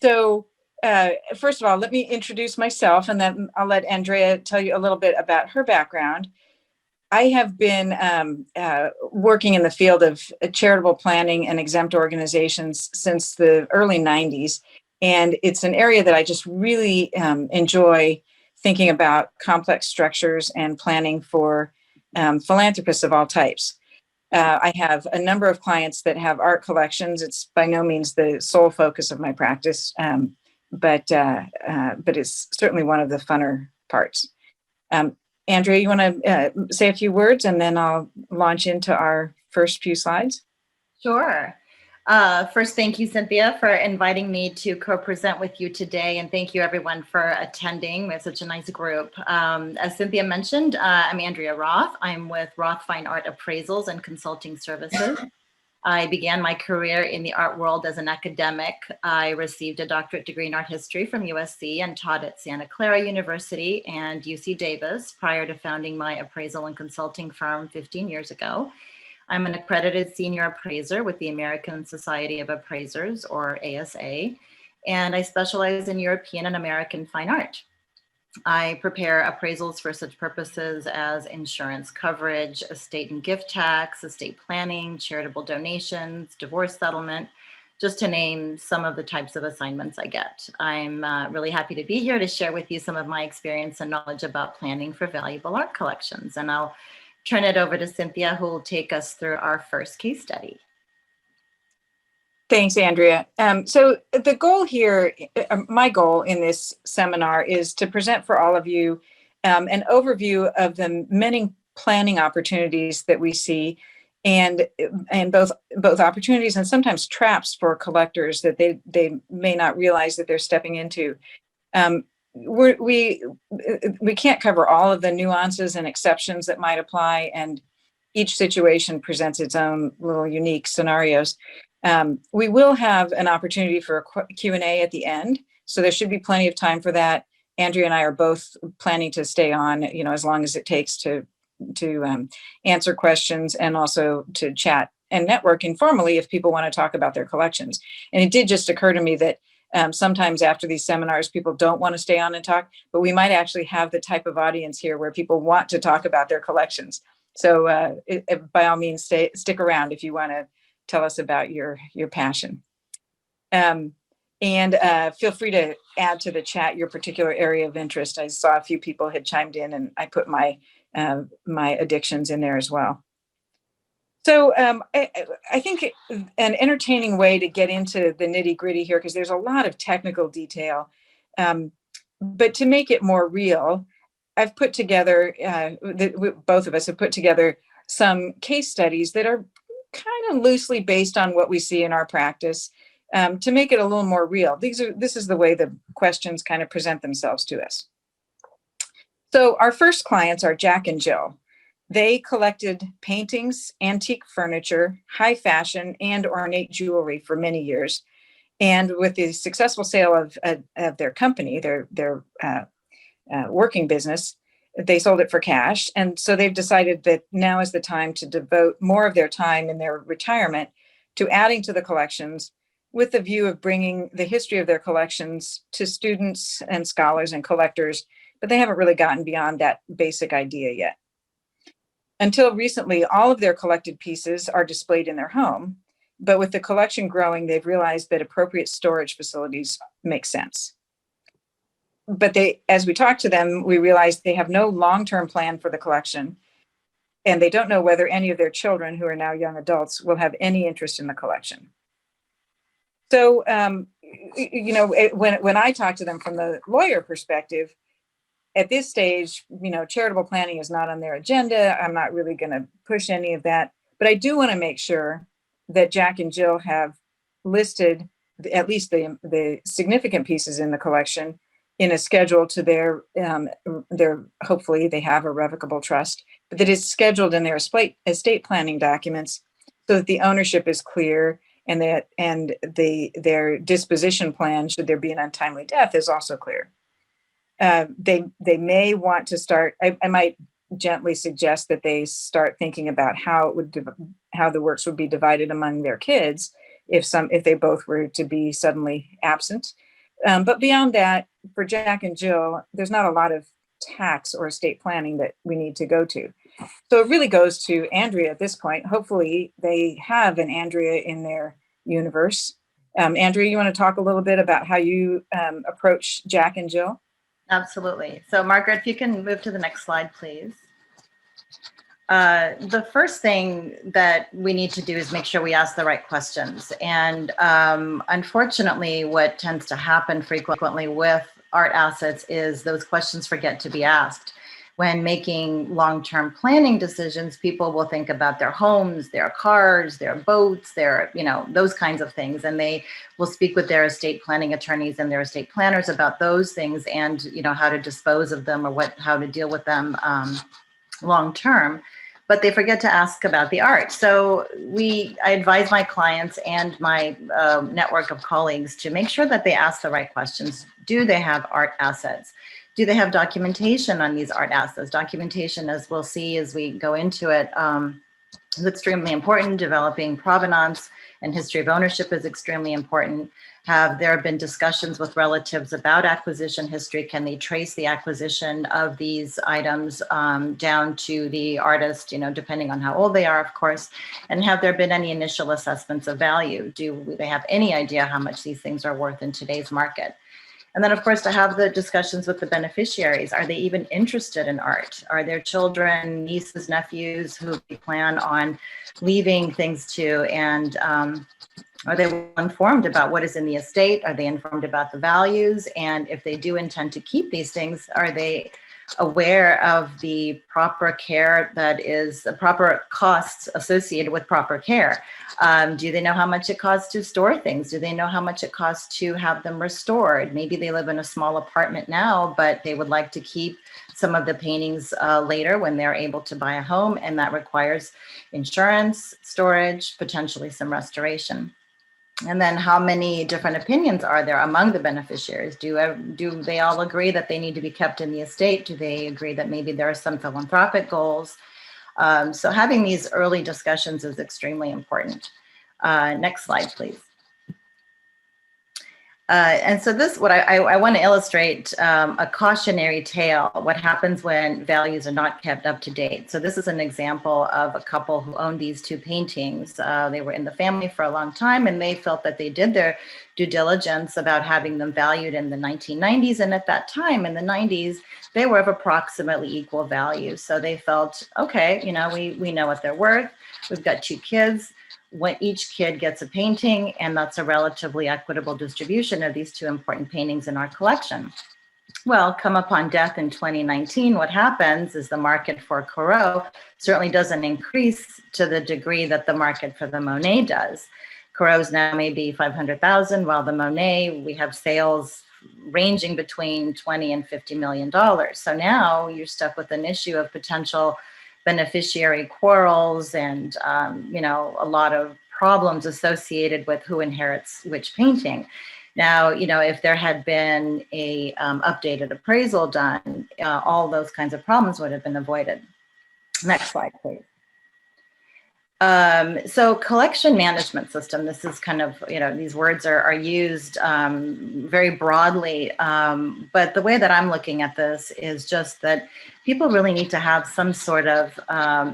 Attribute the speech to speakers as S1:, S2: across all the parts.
S1: So first of all, let me introduce myself, and then I'll let Andrea tell you a little bit about her background. I have been working in the field of charitable planning and exempt organizations since the early 90s. And it's an area that I just really enjoy thinking about complex structures and planning for philanthropists of all types. I have a number of clients that have art collections. It's by no means the sole focus of my practice, but it's certainly one of the funner parts. Andrea, you want to say a few words, and then I'll launch into our first few slides?
S2: Sure. First, thank you, Cynthia, for inviting me to co-present with you today. And thank you, everyone, for attending. We have such a nice group. As Cynthia mentioned, I'm Andrea Roth. I'm with Roth Fine Art Appraisals and Consulting Services. I began my career in the art world as an academic. I received a doctorate degree in art history from USC and taught at Santa Clara University and UC Davis prior to founding my appraisal and consulting firm 15 years ago. I'm an accredited senior appraiser with the American Society of Appraisers, or ASA, and I specialize in European and American fine art. I prepare appraisals for such purposes as insurance coverage, estate and gift tax, estate planning, charitable donations, divorce settlement, just to name some of the types of assignments I get. I'm really happy to be here to share with you some of my experience and knowledge about planning for valuable art collections. And I'll turn it over to Cynthia, who will take us through our first case study.
S1: Thanks, Andrea. So the goal here, my goal in this seminar, is to present for all of you an overview of the many planning opportunities that we see, and both opportunities and sometimes traps for collectors that they may not realize that they're stepping into. We can't cover all of the nuances and exceptions that might apply, and each situation presents its own little unique scenarios. We will have an opportunity for a Q&A at the end, so there should be plenty of time for that. Andrea and I are both planning to stay on, as long as it takes to answer questions and also to chat and network informally if people want to talk about their collections. And it did just occur to me that sometimes after these seminars, people don't want to stay on and talk, but we might actually have the type of audience here where people want to talk about their collections. So by all means, stick around if you want to tell us about your passion. And feel free to add to the chat your particular area of interest. I saw a few people had chimed in, and I put my addictions in there as well. So I think an entertaining way to get into the nitty gritty here, because there's a lot of technical detail, but to make it more real, I've put together, both of us have put together some case studies that are kind of loosely based on what we see in our practice, to make it a little more real. This is the way the questions kind of present themselves to us. So our first clients are Jack and Jill. They collected paintings, antique furniture, high fashion, and ornate jewelry for many years. And with the successful sale of their company, their working business, they sold it for cash. And so they've decided that now is the time to devote more of their time in their retirement to adding to the collections, with the view of bringing the history of their collections to students and scholars and collectors, but they haven't really gotten beyond that basic idea yet. Until recently, all of their collected pieces are displayed in their home, but with the collection growing, they've realized that appropriate storage facilities make sense. But as we talk to them, we realize they have no long-term plan for the collection, and they don't know whether any of their children, who are now young adults, will have any interest in the collection. So, when I talk to them from the lawyer perspective, at this stage, charitable planning is not on their agenda. I'm not really going to push any of that, but I do want to make sure that Jack and Jill have listed at least the significant pieces in the collection in a schedule to their hopefully they have a revocable trust, but that is scheduled in their estate planning documents so that the ownership is clear, and their disposition plan, should there be an untimely death, is also clear. They may want to start, I might gently suggest that they start thinking about how the works would be divided among their kids if they both were to be suddenly absent. But beyond that, for Jack and Jill, there's not a lot of tax or estate planning that we need to go to. So it really goes to Andrea at this point. Hopefully they have an Andrea in their universe. Andrea, you want to talk a little bit about how you approach Jack and Jill?
S2: Absolutely. So Margaret, if you can move to the next slide, please. The first thing that we need to do is make sure we ask the right questions. And unfortunately, what tends to happen frequently with art assets is those questions forget to be asked. When making long-term planning decisions, people will think about their homes, their cars, their boats, their, those kinds of things. And they will speak with their estate planning attorneys and their estate planners about those things and, how to dispose of them or how to deal with them long-term. But they forget to ask about the art. So I advise my clients and my network of colleagues to make sure that they ask the right questions. Do they have art assets? Do they have documentation on these art assets? Documentation, as we'll see as we go into it, is extremely important. Developing provenance and history of ownership is extremely important. Have there been discussions with relatives about acquisition history? Can they trace the acquisition of these items down to the artist, depending on how old they are, of course? And have there been any initial assessments of value? Do they have any idea how much these things are worth in today's market? And then, of course, to have the discussions with the beneficiaries. Are they even interested in art? Are there children, nieces, nephews who we plan on leaving things to? And are they well informed about what is in the estate? Are they informed about the values? And if they do intend to keep these things, are they aware of the proper care that is the proper costs associated with proper care? Do they know how much it costs to store things? Do they know how much it costs to have them restored? Maybe they live in a small apartment now, but they would like to keep some of the paintings later when they're able to buy a home, and that requires insurance, storage, potentially some restoration. And then how many different opinions are there among the beneficiaries? Do they all agree that they need to be kept in the estate? Do they agree that maybe there are some philanthropic goals? So having these early discussions is extremely important. Next slide, please. And so what I want to illustrate a cautionary tale, what happens when values are not kept up to date. So this is an example of a couple who owned these two paintings. They were in the family for a long time, and they felt that they did their due diligence about having them valued in the 1990s. And at that time, in the 90s, they were of approximately equal value. So they felt, okay, we know what they're worth. We've got two kids. When each kid gets a painting, and that's a relatively equitable distribution of these two important paintings in our collection. Well, come upon death in 2019, what happens is the market for Corot certainly doesn't increase to the degree that the market for the Monet does. Corot's now maybe 500,000, while the Monet, we have sales ranging between 20 and $50 million. So now you're stuck with an issue of potential beneficiary quarrels and, a lot of problems associated with who inherits which painting. Now, if there had been a updated appraisal done, all those kinds of problems would have been avoided. Next slide, please. So collection management system, this is kind of, these words are used very broadly, but the way that I'm looking at this is just that people really need to have some sort of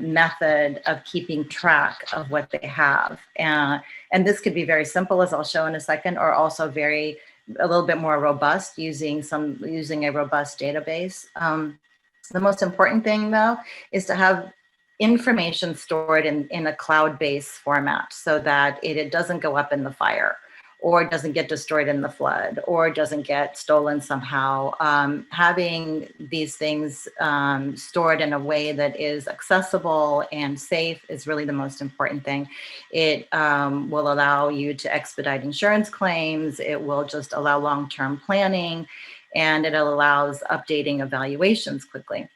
S2: method of keeping track of what they have. And this could be very simple, as I'll show in a second, or also a little bit more robust, using a robust database. The most important thing, though, is to have information stored in a cloud-based format so that it doesn't go up in the fire, or it doesn't get destroyed in the flood, or it doesn't get stolen somehow. Having these things stored in a way that is accessible and safe is really the most important thing. It will allow you to expedite insurance claims. It will just allow long-term planning, and it allows updating evaluations quickly.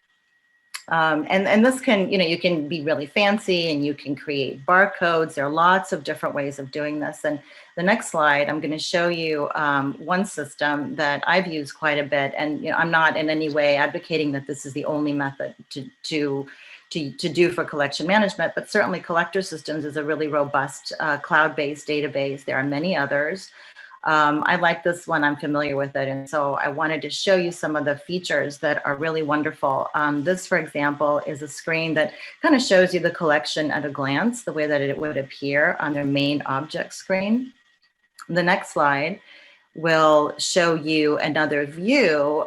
S2: And this can, you can be really fancy and you can create barcodes. There are lots of different ways of doing this. And the next slide, I'm going to show you one system that I've used quite a bit. And I'm not in any way advocating that this is the only method to do for collection management, but certainly Collector Systems is a really robust cloud-based database. There are many others. I like this one, I'm familiar with it. And so I wanted to show you some of the features that are really wonderful. This, for example, is a screen that kind of shows you the collection at a glance, the way that it would appear on their main object screen. The next slide will show you another view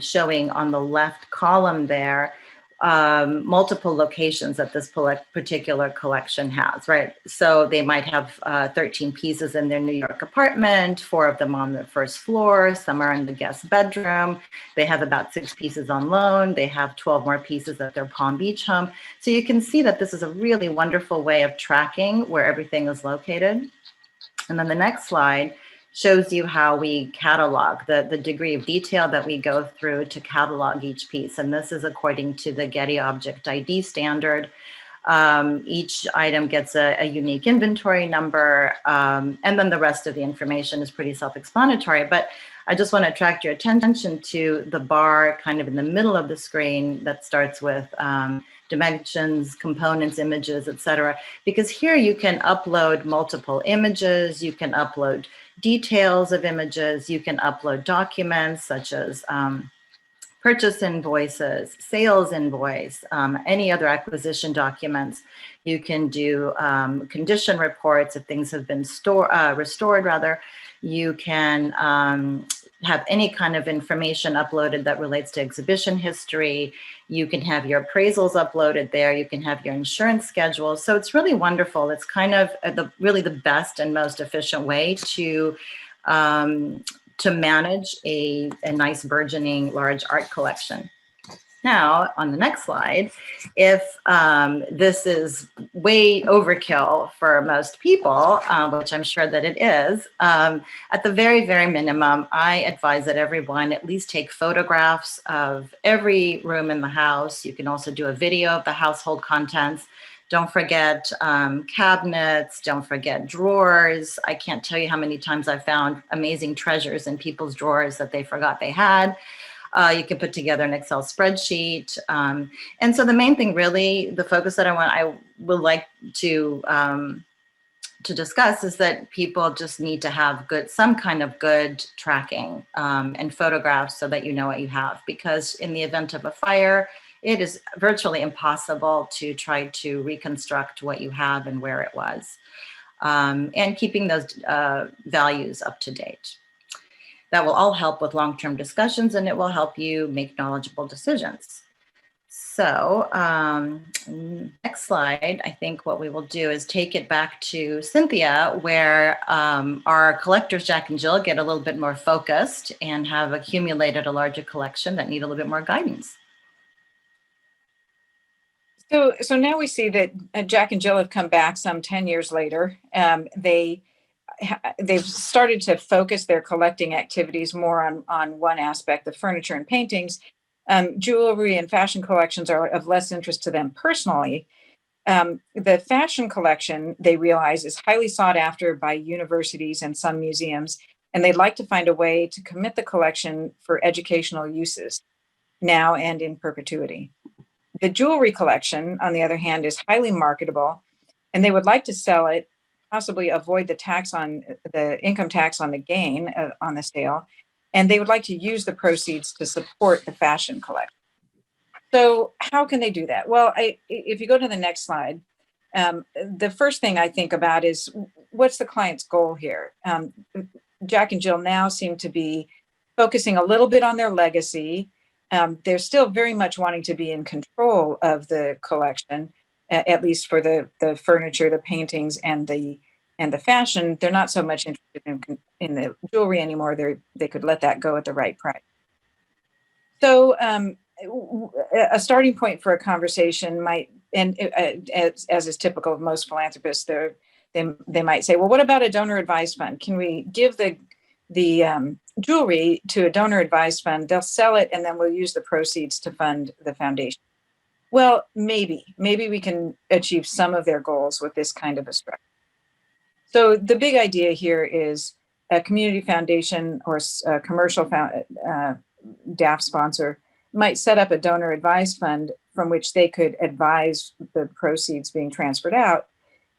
S2: showing on the left column there multiple locations that this particular collection has, right? So they might have 13 pieces in their New York apartment, 4 of them on the first floor, some are in the guest bedroom. They have about 6 pieces on loan. They have 12 more pieces at their Palm Beach home. So you can see that this is a really wonderful way of tracking where everything is located. And then the next slide shows you how we catalog, the degree of detail that we go through to catalog each piece. And this is according to the Getty Object ID standard. Each item gets a unique inventory number, and then the rest of the information is pretty self-explanatory. But I just want to attract your attention to the bar kind of in the middle of the screen that starts with dimensions, components, images, etc. Because here you can upload multiple images, you can upload details of images, you can upload documents such as purchase invoices, sales invoice, any other acquisition documents. You can do condition reports if things have been restored rather. You can have any kind of information uploaded that relates to exhibition history. You can have your appraisals uploaded there. You can have your insurance schedule. So it's really wonderful. It's kind of really the best and most efficient way to manage a nice burgeoning large art collection. Now, on the next slide, if this is way overkill for most people, which I'm sure that it is, at the very, very minimum, I advise that everyone at least take photographs of every room in the house. You can also do a video of the household contents. Don't forget cabinets, don't forget drawers. I can't tell you how many times I've found amazing treasures in people's drawers that they forgot they had. You can put together an Excel spreadsheet. And so the main thing really, the focus that I would like to discuss is that people just need to have some kind of good tracking and photographs so that you know what you have. Because in the event of a fire, it is virtually impossible to try to reconstruct what you have and where it was. And keeping those values up to date. That will all help with long-term discussions, and it will help you make knowledgeable decisions. So next slide, I think what we will do is take it back to Cynthia, where our collectors, Jack and Jill, get a little bit more focused and have accumulated a larger collection that need a little bit more guidance.
S1: So now we see that Jack and Jill have come back some 10 years later. They've started to focus their collecting activities more on one aspect, the furniture and paintings. Jewelry and fashion collections are of less interest to them personally. The fashion collection, they realize, is highly sought after by universities and some museums, and they'd like to find a way to commit the collection for educational uses now and in perpetuity. The jewelry collection, on the other hand, is highly marketable, and they would like to sell it, possibly avoid the income tax on the gain on the sale, and they would like to use the proceeds to support the fashion collection. So how can they do that? Well, if you go to the next slide, the first thing I think about is what's the client's goal here? Jack and Jill now seem to be focusing a little bit on their legacy. They're still very much wanting to be in control of the collection, at least for the furniture, the paintings, and the fashion. They're not so much interested in the jewelry anymore. They could let that go at the right price. So a starting point for a conversation might, and as is typical of most philanthropists, they might say, well, what about a donor advised fund? Can we give the jewelry to a donor advised fund? They'll sell it, and then we'll use the proceeds to fund the foundation. Well, maybe we can achieve some of their goals with this kind of a structure. So the big idea here is a community foundation or a commercial DAF sponsor might set up a donor advised fund from which they could advise the proceeds being transferred out.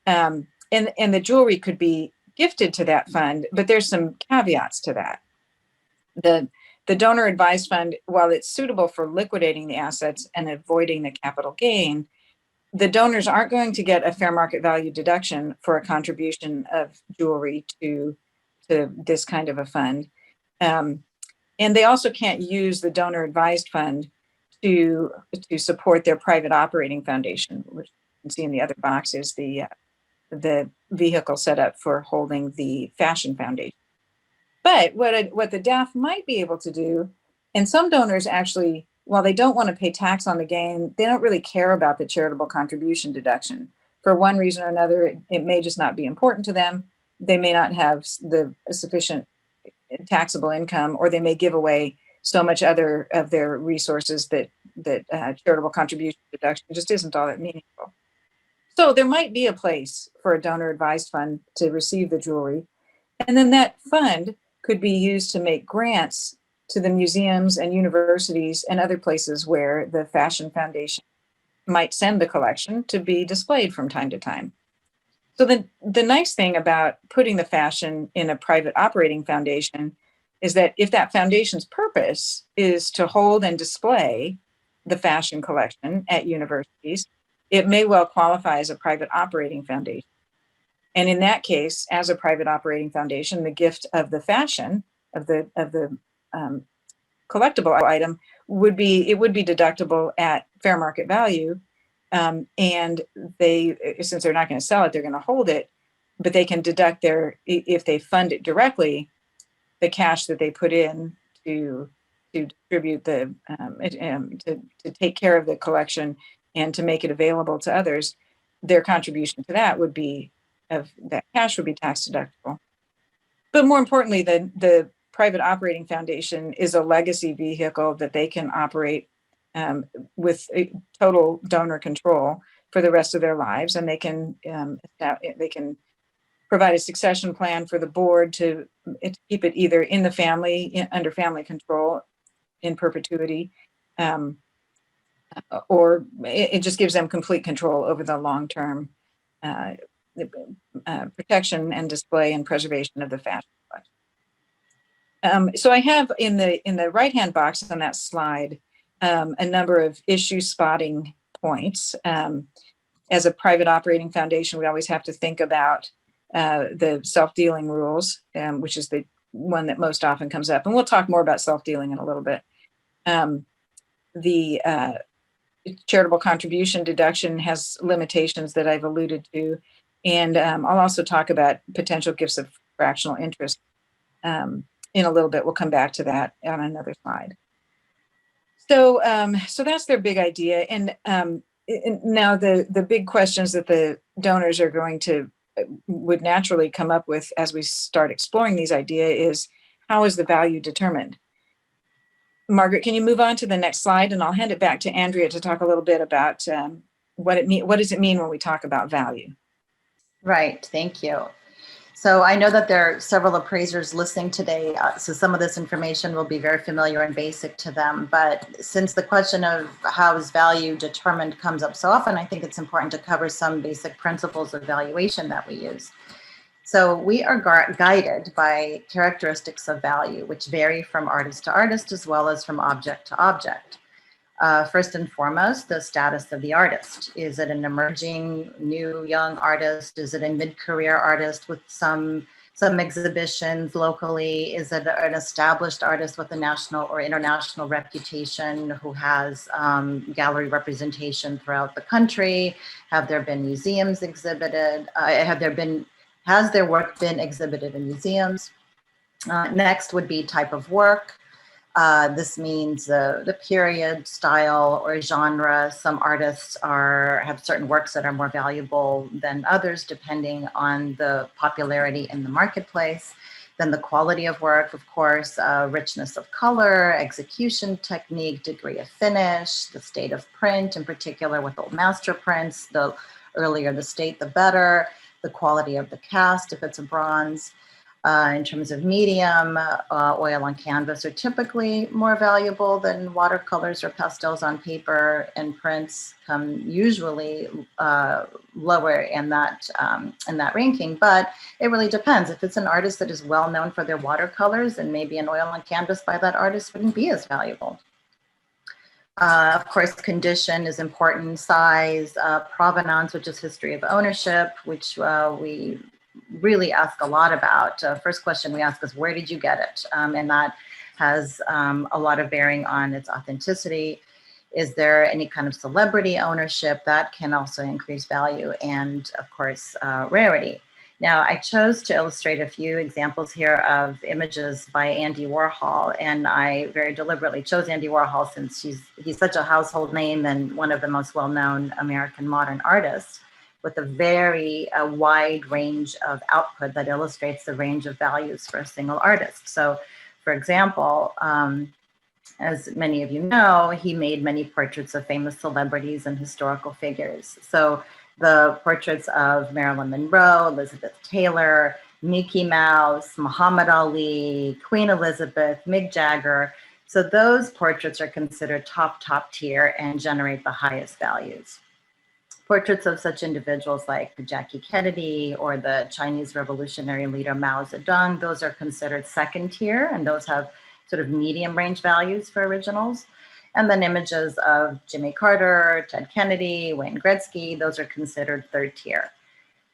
S1: And the jewelry could be gifted to that fund, but there's some caveats to that. The donor advised fund, while it's suitable for liquidating the assets and avoiding the capital gain, the donors aren't going to get a fair market value deduction for a contribution of jewelry to this kind of a fund. And they also can't use the donor advised fund to support their private operating foundation, which you can see in the other box is the vehicle set up for holding the fashion foundation. But what the DAF might be able to do, and some donors actually, while they don't want to pay tax on the gain, they don't really care about the charitable contribution deduction. For one reason or another, it may just not be important to them. They may not have the sufficient taxable income, or they may give away so much other of their resources that charitable contribution deduction just isn't all that meaningful. So there might be a place for a donor advised fund to receive the jewelry. And then that fund could be used to make grants to the museums and universities and other places where the Fashion Foundation might send the collection to be displayed from time to time. So the nice thing about putting the fashion in a private operating foundation is that if that foundation's purpose is to hold and display the fashion collection at universities, it may well qualify as a private operating foundation. And in that case, as a private operating foundation, the gift of the fashion of the collectible item would be deductible at fair market value. And since they're not going to sell it, they're going to hold it, but they can deduct if they fund it directly, the cash that they put in to distribute to take care of the collection and to make it available to others, their contribution to that would be that cash would be tax deductible. But more importantly, the private operating foundation is a legacy vehicle that they can operate with total donor control for the rest of their lives, and they can provide a succession plan for the board to keep it either in the family under family control in perpetuity, or it just gives them complete control over the long-term protection and display and preservation of the fashion collection. So I have in the right-hand box on that slide a number of issue spotting points. As a private operating foundation, we always have to think about the self-dealing rules, which is the one that most often comes up. And we'll talk more about self-dealing in a little bit. The charitable contribution deduction has limitations that I've alluded to. And I'll also talk about potential gifts of fractional interest in a little bit. We'll come back to that on another slide. So that's their big idea. And now the big questions that the donors are would naturally come up with as we start exploring these ideas is, how is the value determined? Margaret, can you move on to the next slide? And I'll hand it back to Andrea to talk a little bit about what does it mean when we talk about value?
S2: Right, thank you. So I know that there are several appraisers listening today, so some of this information will be very familiar and basic to them. But since the question of how is value determined comes up so often, I think it's important to cover some basic principles of valuation that we use. So we are guided by characteristics of value, which vary from artist to artist as well as from object to object. First and foremost, the status of the artist. Is it an emerging, new, young artist? Is it a mid-career artist with some exhibitions locally? Is it an established artist with a national or international reputation who has gallery representation throughout the country? Have there been museums exhibited? Has their work been exhibited in museums? Next would be type of work. This means the period, style, or genre. Some artists have certain works that are more valuable than others, depending on the popularity in the marketplace. Then the quality of work, of course, richness of color, execution technique, degree of finish, the state of print, in particular with old master prints. The earlier the state, the better. The quality of the cast, if it's a bronze. In terms of medium, oil on canvas are typically more valuable than watercolors or pastels on paper, and prints come usually lower in that ranking. But it really depends. If it's an artist that is well known for their watercolors, then maybe an oil on canvas by that artist wouldn't be as valuable. Of course, condition is important, size, provenance, which is history of ownership, which we really ask a lot about. First question we ask is, where did you get it? And that has a lot of bearing on its authenticity. Is there any kind of celebrity ownership? That can also increase value, and of course, rarity. Now, I chose to illustrate a few examples here of images by Andy Warhol, and I very deliberately chose Andy Warhol since he's such a household name and one of the most well-known American modern artists, with a very wide range of output that illustrates the range of values for a single artist. So, for example, as many of you know, he made many portraits of famous celebrities and historical figures. So the portraits of Marilyn Monroe, Elizabeth Taylor, Mickey Mouse, Muhammad Ali, Queen Elizabeth, Mick Jagger. So those portraits are considered top tier and generate the highest values. Portraits of such individuals like Jackie Kennedy or the Chinese revolutionary leader Mao Zedong, those are considered second tier, and those have sort of medium range values for originals. And then images of Jimmy Carter, Ted Kennedy, Wayne Gretzky, those are considered third tier.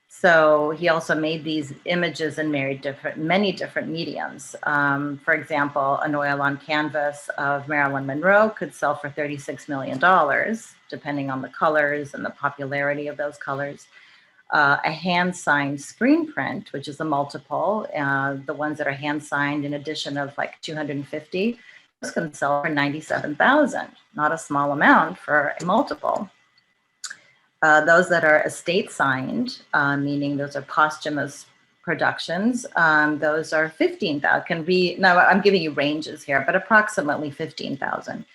S2: So he also made these images in many different mediums. For example, an oil on canvas of Marilyn Monroe could sell for $36 million, depending on the colors and the popularity of those colors. A hand-signed screen print, which is a multiple, the ones that are hand-signed in addition of like 250, those can sell for $97,000, not a small amount for a multiple. Those that are estate signed, meaning those are posthumous productions, those are $15,000. Can be, now I'm giving you ranges here, but approximately $15,000.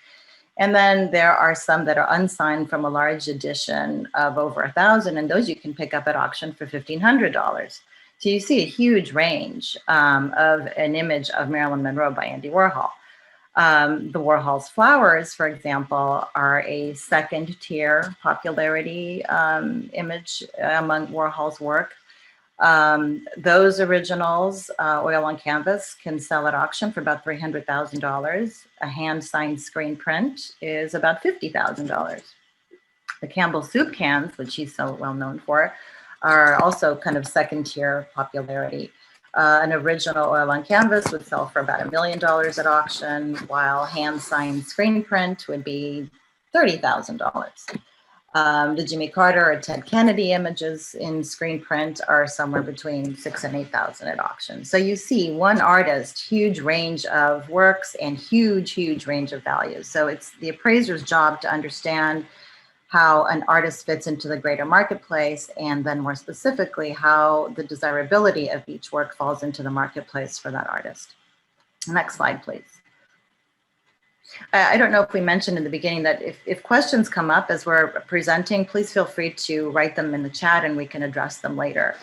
S2: And then there are some that are unsigned from a large edition of over $1,000, and those you can pick up at auction for $1,500. So you see a huge range of an image of Marilyn Monroe by Andy Warhol. The Warhol's flowers, for example, are a second tier popularity image among Warhol's work. Those originals, oil on canvas, can sell at auction for about $300,000. A hand-signed screen print is about $50,000. The Campbell soup cans, which he's so well known for, are also kind of second tier popularity. An original oil on canvas would sell for about $1 million at auction, while hand-signed screen print would be $30,000. The Jimmy Carter or Ted Kennedy images in screen print are somewhere between $6,000 and $8,000 at auction. So you see one artist, huge range of works and huge range of values. So it's the appraiser's job to understand how an artist fits into the greater marketplace, and then more specifically, how the desirability of each work falls into the marketplace for that artist. Next slide, please. I don't know if we mentioned in the beginning that if questions come up as we're presenting, please feel free to write them in the chat and we can address them later.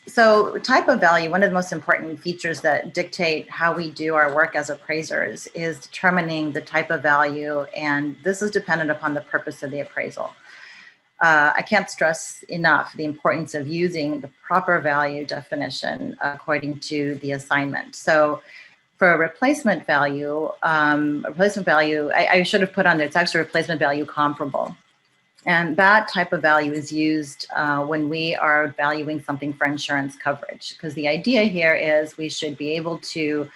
S2: So type of value, one of the most important features that dictate how we do our work as appraisers is determining the type of value, and this is dependent upon the purpose of the appraisal. I can't stress enough the importance of using the proper value definition according to the assignment. So for replacement value, I should have put on there, it's actually replacement value comparable. And that type of value is used when we are valuing something for insurance coverage, because the idea here is we should be able to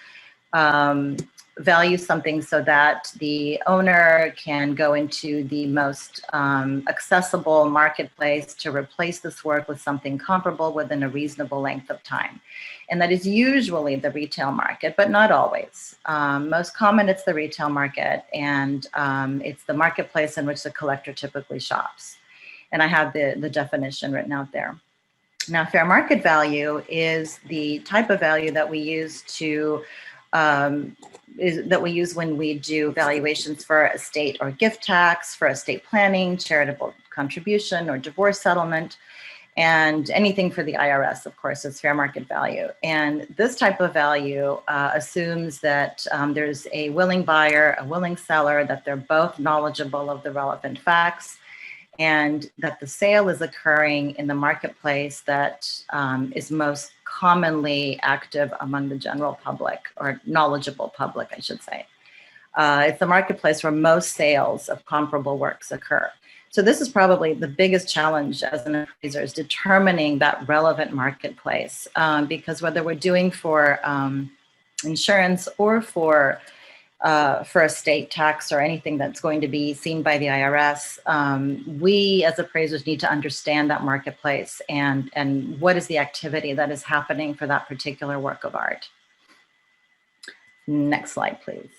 S2: value something so that the owner can go into the most accessible marketplace to replace this work with something comparable within a reasonable length of time. And that is usually the retail market, but not always. Most common, it's the retail market, and it's the marketplace in which the collector typically shops. And I have the definition written out there. Now, fair market value is the type of value that we use to when we do valuations for estate or gift tax, for estate planning, charitable contribution, or divorce settlement. And anything for the IRS, of course, is fair market value. And this type of value assumes that there's a willing buyer, a willing seller, that they're both knowledgeable of the relevant facts, and that the sale is occurring in the marketplace that is most commonly active among the general public, or knowledgeable public, I should say. It's the marketplace where most sales of comparable works occur. So this is probably the biggest challenge as an appraiser, is determining that relevant marketplace, because whether we're doing for insurance or for estate tax or anything that's going to be seen by the IRS, we as appraisers need to understand that marketplace and what is the activity that is happening for that particular work of art. Next slide, please.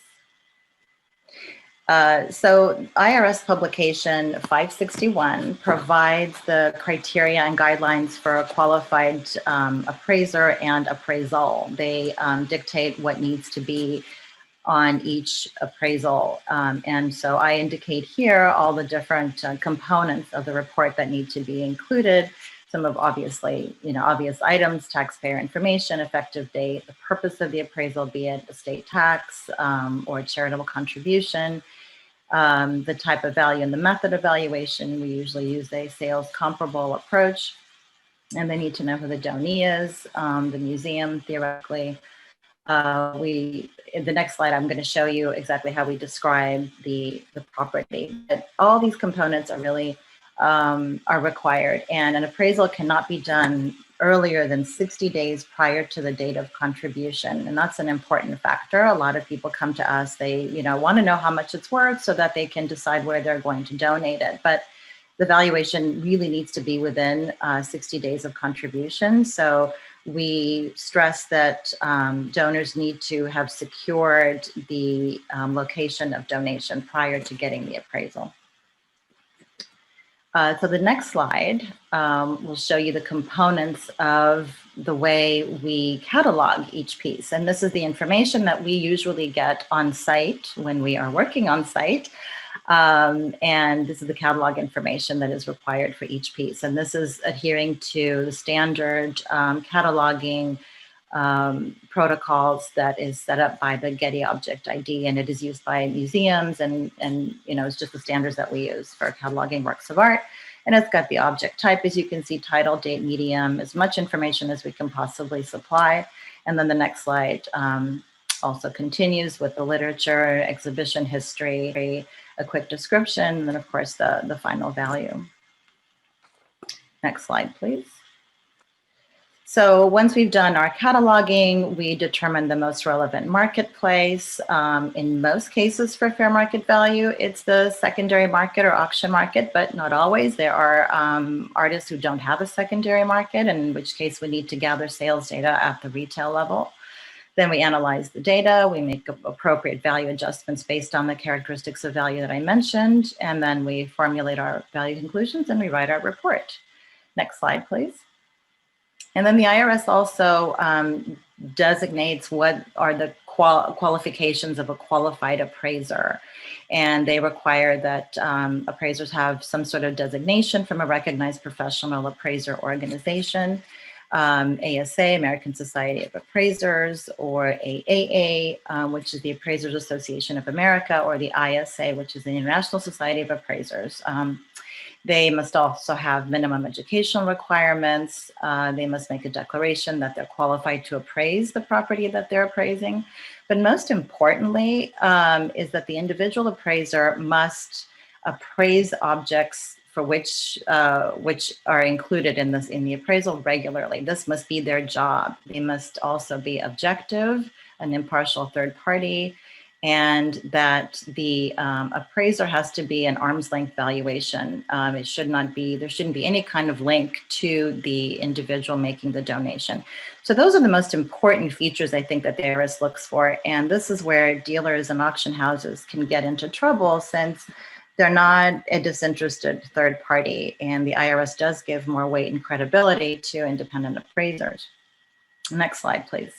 S2: So IRS publication 561 provides the criteria and guidelines for a qualified appraiser and appraisal. They dictate what needs to be on each appraisal. And so I indicate here all the different components of the report that need to be included. Some of obviously, obvious items: taxpayer information, effective date, the purpose of the appraisal, be it estate tax or charitable contribution, the type of value and the method of valuation. We usually use a sales comparable approach, and they need to know who the donee is, the museum, theoretically. In the next slide, I'm going to show you exactly how we describe the property. But all these components are really are required, and an appraisal cannot be done earlier than 60 days prior to the date of contribution. And that's an important factor. A lot of people come to us, they want to know how much it's worth so that they can decide where they're going to donate it. But the valuation really needs to be within 60 days of contribution. So we stress that donors need to have secured the location of donation prior to getting the appraisal. So the next slide will show you the components of the way we catalog each piece. And this is the information that we usually get on site when we are working on site. And this is the catalog information that is required for each piece. And this is adhering to the standard cataloging protocols that is set up by the Getty Object ID, and it is used by museums, and it's just the standards that we use for cataloging works of art. And it's got the object type, as you can see, title, date, medium, as much information as we can possibly supply. And then the next slide also continues with the literature, exhibition history, a quick description, and then of course the final value. Next slide, please. So once we've done our cataloging, we determine the most relevant marketplace. In most cases for fair market value, it's the secondary market or auction market, but not always. There are artists who don't have a secondary market, in which case we need to gather sales data at the retail level. Then we analyze the data, we make appropriate value adjustments based on the characteristics of value that I mentioned, and then we formulate our value conclusions and we write our report. Next slide, please. And then the IRS also designates what are the qualifications of a qualified appraiser. And they require that appraisers have some sort of designation from a recognized professional appraiser organization, ASA, American Society of Appraisers, or AAA, which is the Appraisers Association of America, or the ISA, which is the International Society of Appraisers. They must also have minimum educational requirements. They must make a declaration that they're qualified to appraise the property that they're appraising. But most importantly is that the individual appraiser must appraise objects for which are included in the appraisal regularly. This must be their job. They must also be objective, an impartial third party, and that the appraiser has to be an arm's length valuation. There shouldn't be any kind of link to the individual making the donation. So those are the most important features I think that the IRS looks for. And this is where dealers and auction houses can get into trouble, since they're not a disinterested third party, and the IRS does give more weight and credibility to independent appraisers. Next slide, please.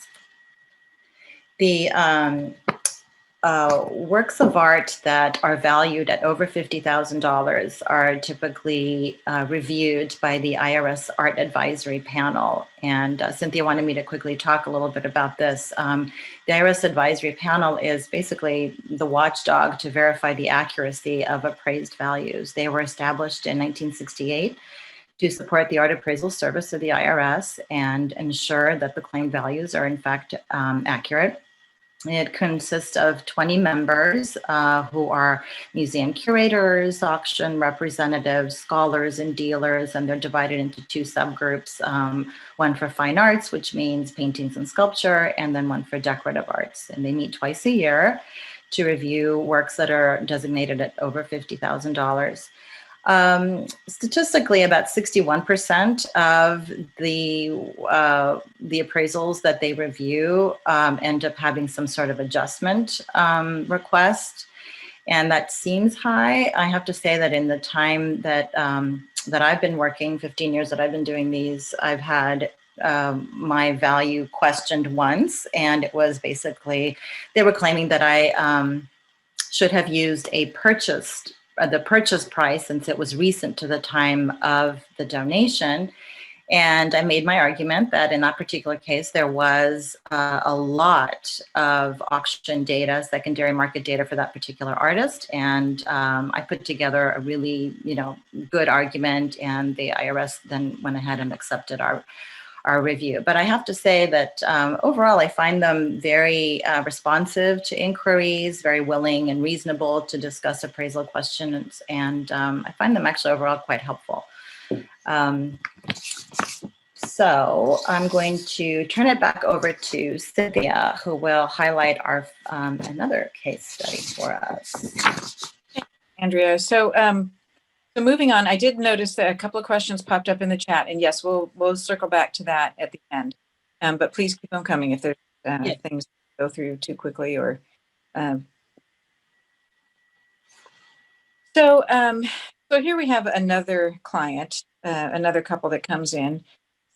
S2: works of art that are valued at over $50,000 are typically reviewed by the IRS Art Advisory Panel. And Cynthia wanted me to quickly talk a little bit about this. The IRS Advisory Panel is basically the watchdog to verify the accuracy of appraised values. They were established in 1968 to support the art appraisal service of the IRS and ensure that the claimed values are in fact accurate. It consists of 20 members who are museum curators, auction representatives, scholars, and dealers, and they're divided into two subgroups, one for fine arts, which means paintings and sculpture, and then one for decorative arts. And they meet twice a year to review works that are designated at over $50,000. Statistically, about 61% of the appraisals that they review end up having some sort of adjustment request, and that seems high. I have to say that in the time that that I've been working, 15 years that I've been doing these, I've had my value questioned once, and it was basically they were claiming that I should have used the purchase price since it was recent to the time of the donation. And I made my argument that in that particular case, there was a lot of auction data, secondary market data for that particular artist. And I put together a really, good argument, and the IRS then went ahead and accepted our review. But I have to say that overall, I find them very responsive to inquiries, very willing and reasonable to discuss appraisal questions, and I find them actually overall quite helpful. So I'm going to turn it back over to Cynthia, who will highlight our another case study for us.
S1: Andrea. So moving on, I did notice that a couple of questions popped up in the chat, and yes, we'll circle back to that at the end. But please keep them coming if there's things to go through too quickly or. So here we have another client, another couple that comes in.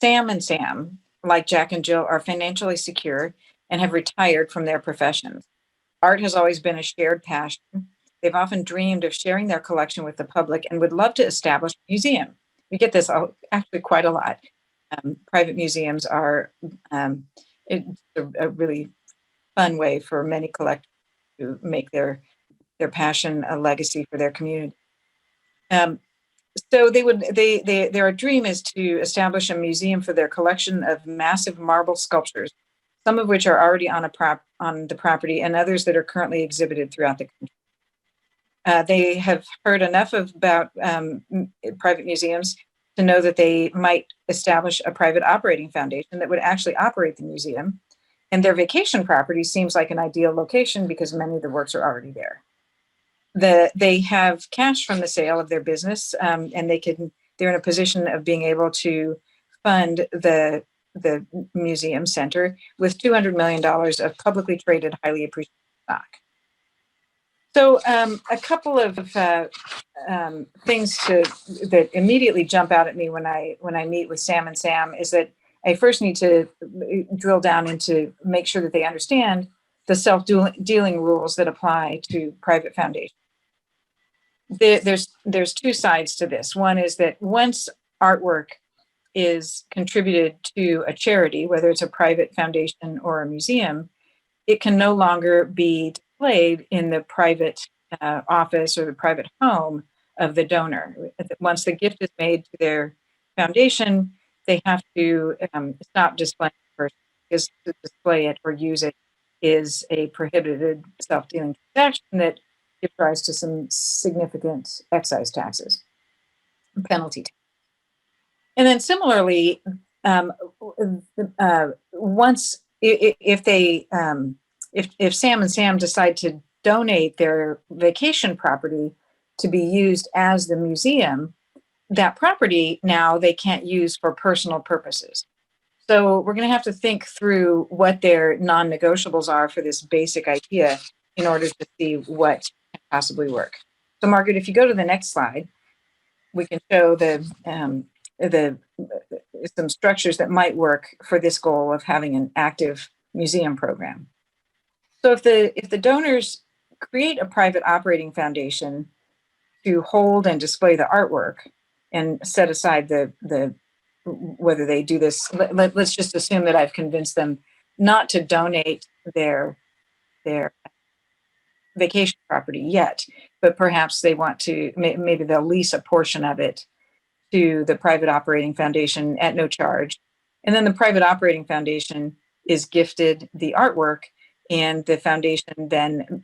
S1: Sam and Sam, like Jack and Jill, are financially secure and have retired from their professions. Art has always been a shared passion. They've often dreamed of sharing their collection with the public and would love to establish a museum. We get this actually quite a lot. Private museums are it's a really fun way for many collectors to make their passion a legacy for their community. So their dream is to establish a museum for their collection of massive marble sculptures, some of which are already on the property and others that are currently exhibited throughout the country. They have heard enough about private museums to know that they might establish a private operating foundation that would actually operate the museum. And their vacation property seems like an ideal location because many of the works are already there. They have cash from the sale of their business, and they're in a position of being able to fund the museum center with $200 million of publicly traded, highly appreciated stock. So a couple of things that immediately jump out at me when I meet with Sam and Sam is that I first need to drill down into make sure that they understand the self-dealing rules that apply to private foundations. There's two sides to this. One is that once artwork is contributed to a charity, whether it's a private foundation or a museum, it can no longer be displayed in the private office or the private home of the donor. Once the gift is made to their foundation, they have to stop displaying it first, because to display it or use it is a prohibited self-dealing transaction that gives rise to some significant excise taxes, penalty taxes. And then similarly, once if Sam and Sam decide to donate their vacation property to be used as the museum, that property now they can't use for personal purposes. So we're going to have to think through what their non-negotiables are for this basic idea in order to see what can possibly work. So Margaret, if you go to the next slide, we can show some structures that might work for this goal of having an active museum program. So if the donors create a private operating foundation to hold and display the artwork and set aside the whether they do this, let's just assume that I've convinced them not to donate their vacation property yet, but perhaps they want to, maybe they'll lease a portion of it to the private operating foundation at no charge. And then the private operating foundation is gifted the artwork, and the foundation then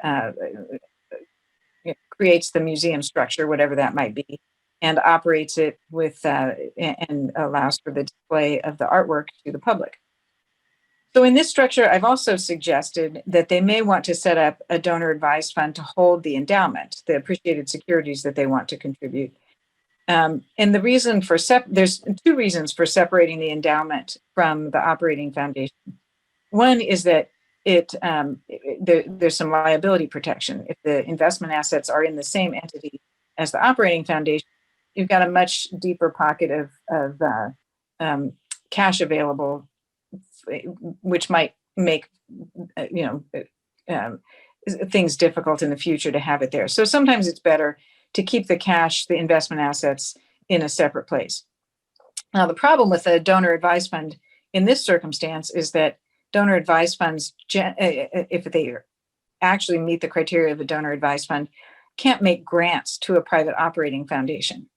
S1: creates the museum structure, whatever that might be, and operates it with and allows for the display of the artwork to the public. So in this structure, I've also suggested that they may want to set up a donor advised fund to hold the endowment, the appreciated securities that they want to contribute. And the reason for there's two reasons for separating the endowment from the operating foundation. One is that there's some liability protection. If the investment assets are in the same entity as the operating foundation, you've got a much deeper pocket of cash available, which might make things difficult in the future to have it there. So sometimes it's better to keep the cash, the investment assets, in a separate place. Now, the problem with a donor advised fund in this circumstance is that donor advised funds, if they actually meet the criteria of a donor advised fund, can't make grants to a private operating foundation.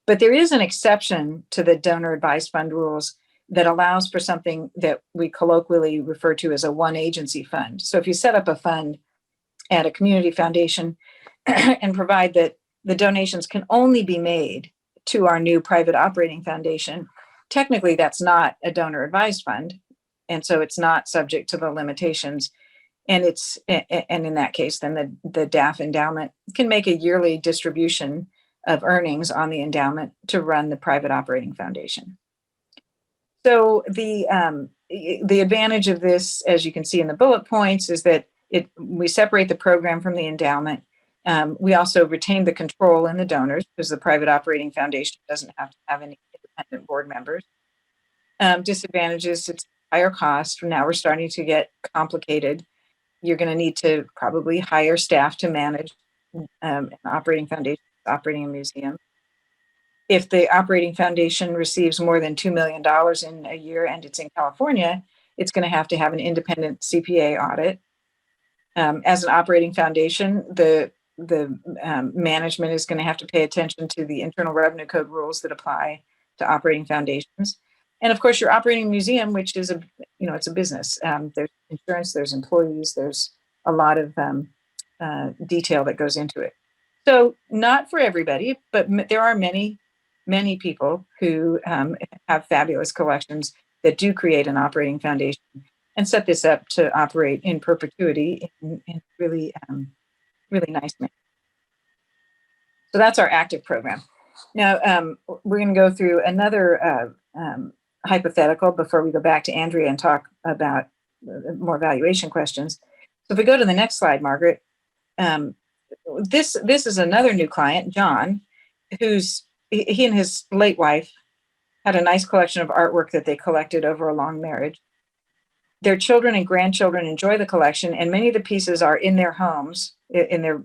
S1: But there is an exception to the donor advised fund rules that allows for something that we colloquially refer to as a one agency fund. So if you set up a fund at a community foundation and provide that the donations can only be made to our new private operating foundation, technically that's not a donor advised fund. And so it's not subject to the limitations. And in that case, then the DAF endowment can make a yearly distribution of earnings on the endowment to run the private operating foundation. So the advantage of this, as you can see in the bullet points, is that we separate the program from the endowment. We also retain the control in the donors, because the private operating foundation doesn't have to have any independent board members. Disadvantages, it's higher cost. Now we're starting to get complicated. You're going to need to probably hire staff to manage an operating foundation, operating a museum. If the operating foundation receives more than $2 million in a year and it's in California, it's going to have an independent CPA audit. As an operating foundation, the management is going to have to pay attention to the Internal Revenue Code rules that apply to operating foundations. And of course, your operating museum, which is it's a business. There's insurance, there's employees, there's a lot of detail that goes into it. So not for everybody, but there are many people who have fabulous collections that do create an operating foundation and set this up to operate in perpetuity in really, really nice manner. So that's our active program. Now, we're going to go through another hypothetical before we go back to Andrea and talk about more valuation questions. So if we go to the next slide, Margaret, this is another new client, John, he and his late wife had a nice collection of artwork that they collected over a long marriage. Their children and grandchildren enjoy the collection, and many of the pieces are in their homes, in their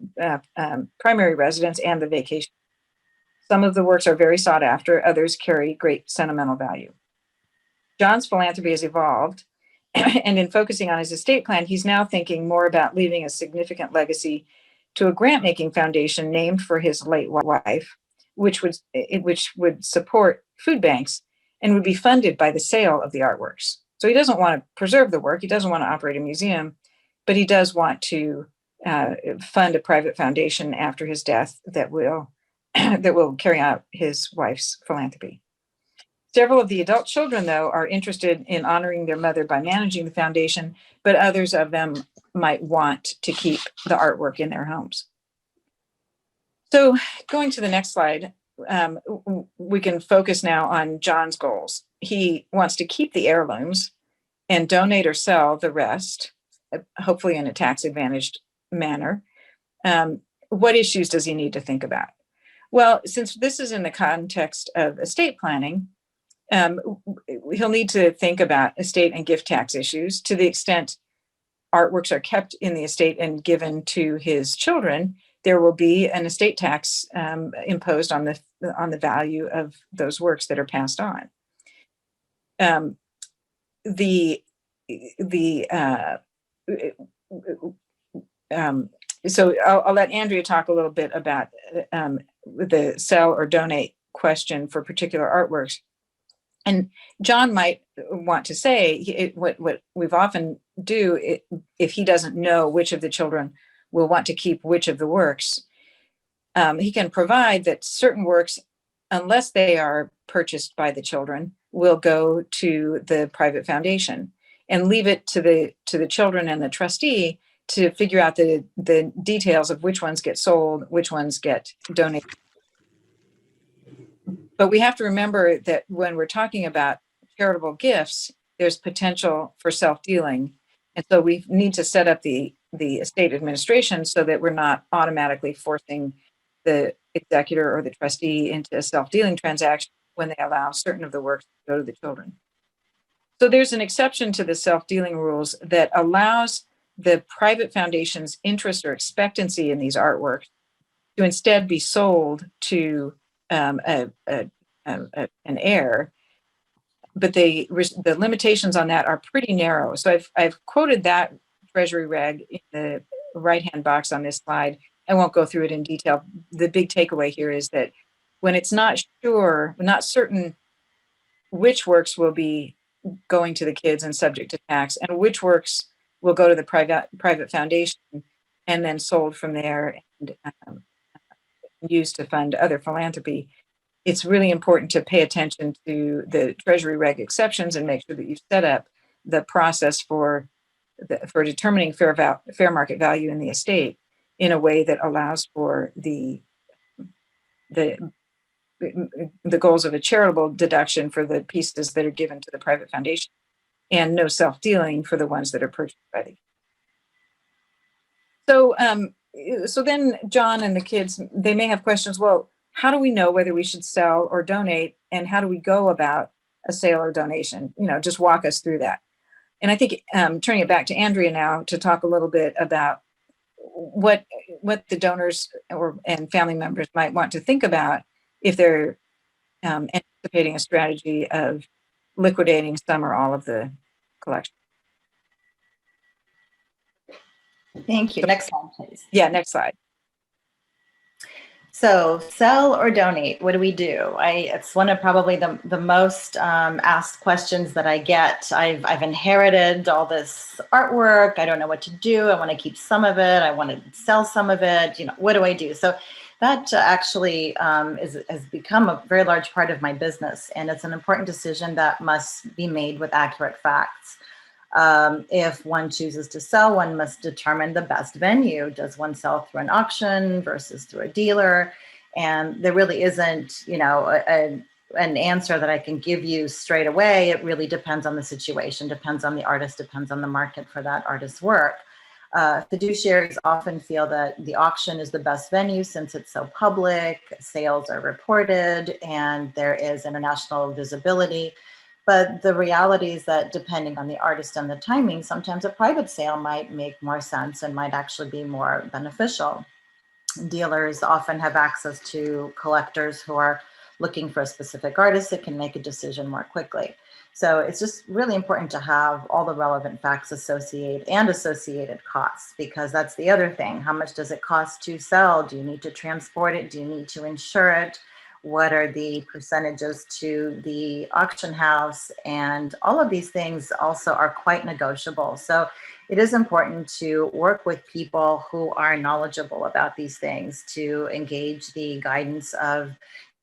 S1: primary residence and the vacation. Some of the works are very sought after, others carry great sentimental value. John's philanthropy has evolved, and in focusing on his estate plan, he's now thinking more about leaving a significant legacy to a grant-making foundation named for his late wife, which would support food banks and would be funded by the sale of the artworks. So he doesn't want to preserve the work, he doesn't want to operate a museum, but he does want to fund a private foundation after his death that will carry out his wife's philanthropy. Several of the adult children, though, are interested in honoring their mother by managing the foundation, but others of them might want to keep the artwork in their homes. So going to the next slide, we can focus now on John's goals. He wants to keep the heirlooms and donate or sell the rest, hopefully in a tax-advantaged manner. What issues does he need to think about? Well, since this is in the context of estate planning, he'll need to think about estate and gift tax issues to the extent artworks are kept in the estate and given to his children, there will be an estate tax imposed on the value of those works that are passed on. So I'll let Andrea talk a little bit about the sell or donate question for particular artworks. And John might want to say what we've often do if he doesn't know which of the children will want to keep which of the works. He can provide that certain works, unless they are purchased by the children, will go to the private foundation, and leave it to the children and the trustee to figure out the details of which ones get sold, which ones get donated. But we have to remember that when we're talking about charitable gifts, there's potential for self-dealing. And so we need to set up the estate administration so that we're not automatically forcing the executor or the trustee into a self-dealing transaction when they allow certain of the works to go to the children. So there's an exception to the self-dealing rules that allows the private foundation's interest or expectancy in these artworks to instead be sold to an heir, but the limitations on that are pretty narrow. So I've quoted that Treasury reg in the right-hand box on this slide. I won't go through it in detail. The big takeaway here is that when it's not certain which works will be going to the kids and subject to tax, and which works will go to the private foundation and then sold from there and used to fund other philanthropy, it's really important to pay attention to the Treasury reg exceptions and make sure that you set up the process for determining fair market value in the estate in a way that allows for the goals of a charitable deduction for the pieces that are given to the private foundation, and no self-dealing for the ones that are purchased by the. So then John and the kids, they may have questions. Well, how do we know whether we should sell or donate, and how do we go about a sale or donation? Just walk us through that. And I think turning it back to Andrea now to talk a little bit about what the donors and family members might want to think about if they're anticipating a strategy of liquidating some or all of the collection.
S2: Thank you. Next slide, please.
S1: Yeah, next slide.
S2: So sell or donate, what do we do? It's one of probably the most asked questions that I get. I've inherited all this artwork. I don't know what to do. I want to keep some of it. I want to sell some of it. What do I do? So that actually has become a very large part of my business. And it's an important decision that must be made with accurate facts. If one chooses to sell, one must determine the best venue. Does one sell through an auction versus through a dealer? And there really isn't, an answer that I can give you straight away. It really depends on the situation, depends on the artist, depends on the market for that artist's work. Fiduciaries often feel that the auction is the best venue since it's so public, sales are reported, and there is international visibility. But the reality is that depending on the artist and the timing, sometimes a private sale might make more sense and might actually be more beneficial. Dealers often have access to collectors who are looking for a specific artist that can make a decision more quickly. So it's just really important to have all the relevant facts associated costs, because that's the other thing. How much does it cost to sell? Do you need to transport it? Do you need to insure it? What are the percentages to the auction house? And all of these things also are quite negotiable. So it is important to work with people who are knowledgeable about these things, to engage the guidance of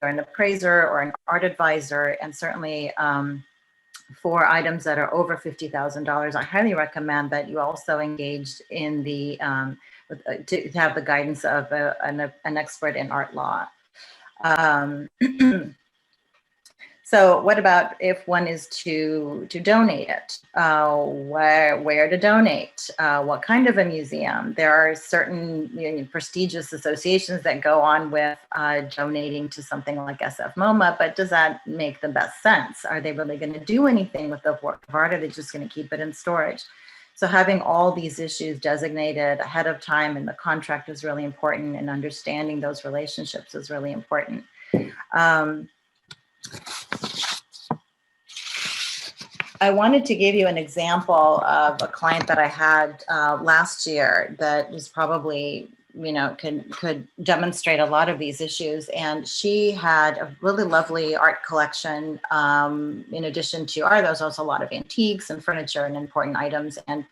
S2: an appraiser or an art advisor. And certainly for items that are over $50,000, I highly recommend that you also engage in to have the guidance of an expert in art law. So what about if one is to donate it? Where to donate? What kind of a museum? There are certain prestigious associations that go on with donating to something like SF MoMA, but does that make the best sense? Are they really going to do anything with the work of art? Or are they just going to keep it in storage? So having all these issues designated ahead of time in the contract is really important, and understanding those relationships is really important. I wanted to give you an example of a client that I had last year that was probably, could demonstrate a lot of these issues. And she had a really lovely art collection. In addition to art, there was also a lot of antiques and furniture and important items. And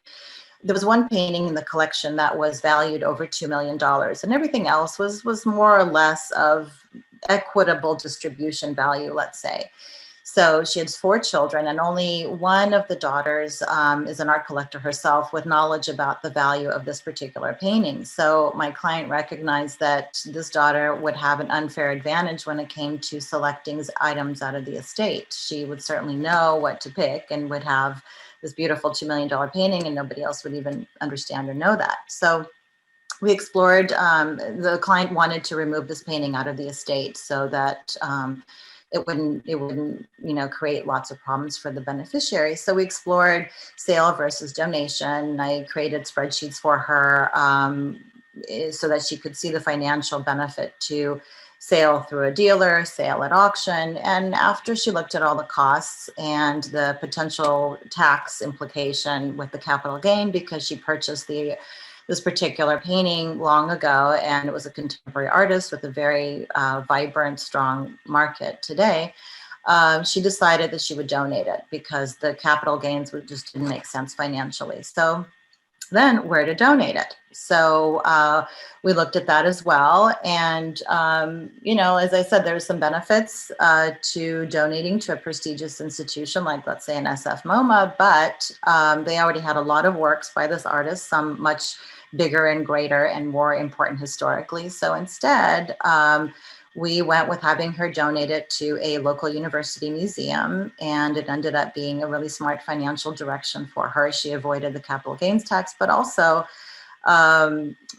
S2: there was one painting in the collection that was valued over $2 million, and everything else was more or less of equitable distribution value, let's say. So she has 4 children, and only one of the daughters is an art collector herself with knowledge about the value of this particular painting. So my client recognized that this daughter would have an unfair advantage when it came to selecting items out of the estate. She would certainly know what to pick and would have this beautiful $2 million painting, and nobody else would even understand or know that. So we explored, the client wanted to remove this painting out of the estate so that it wouldn't, create lots of problems for the beneficiary. So we explored sale versus donation. I created spreadsheets for her so that she could see the financial benefit to sale through a dealer, sale at auction. And after she looked at all the costs and the potential tax implication with the capital gain, because she purchased this particular painting long ago, and it was a contemporary artist with a very vibrant, strong market today, she decided that she would donate it because the capital gains just didn't make sense financially. So then where to donate it? So we looked at that as well. And, as I said, there's some benefits to donating to a prestigious institution, like let's say an SF MoMA, but they already had a lot of works by this artist, some much bigger and greater and more important historically. So instead, we went with having her donate it to a local university museum, and it ended up being a really smart financial direction for her. She avoided the capital gains tax, but also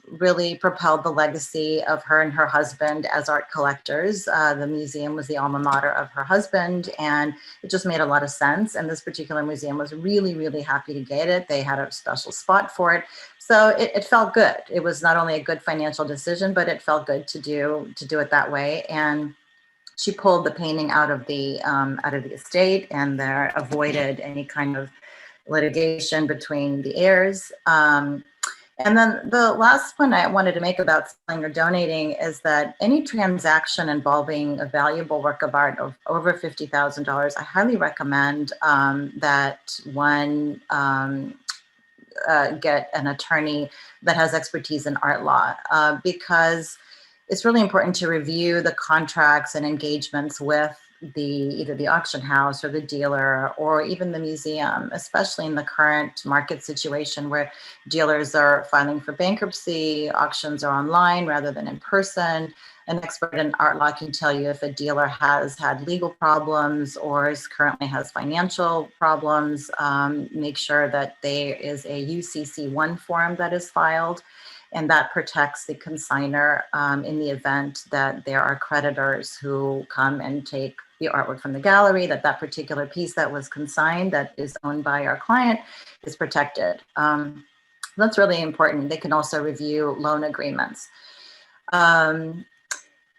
S2: really propelled the legacy of her and her husband as art collectors. The museum was the alma mater of her husband, and it just made a lot of sense. And this particular museum was really, really happy to get it. They had a special spot for it. So it felt good. It was not only a good financial decision, but it felt good to do it that way. And she pulled the painting out of the estate, and there avoided any kind of litigation between the heirs. And then the last one I wanted to make about selling or donating is that any transaction involving a valuable work of art of over $50,000, I highly recommend that one get an attorney that has expertise in art law, because it's really important to review the contracts and engagements with either the auction house or the dealer or even the museum, especially in the current market situation where dealers are filing for bankruptcy, auctions are online rather than in person. An expert in art law can tell you if a dealer has had legal problems or currently has financial problems. Make sure that there is a UCC1 form that is filed, and that protects the consignor in the event that there are creditors who come and take the artwork from the gallery, that particular piece that was consigned that is owned by our client is protected. That's really important. They can also review loan agreements.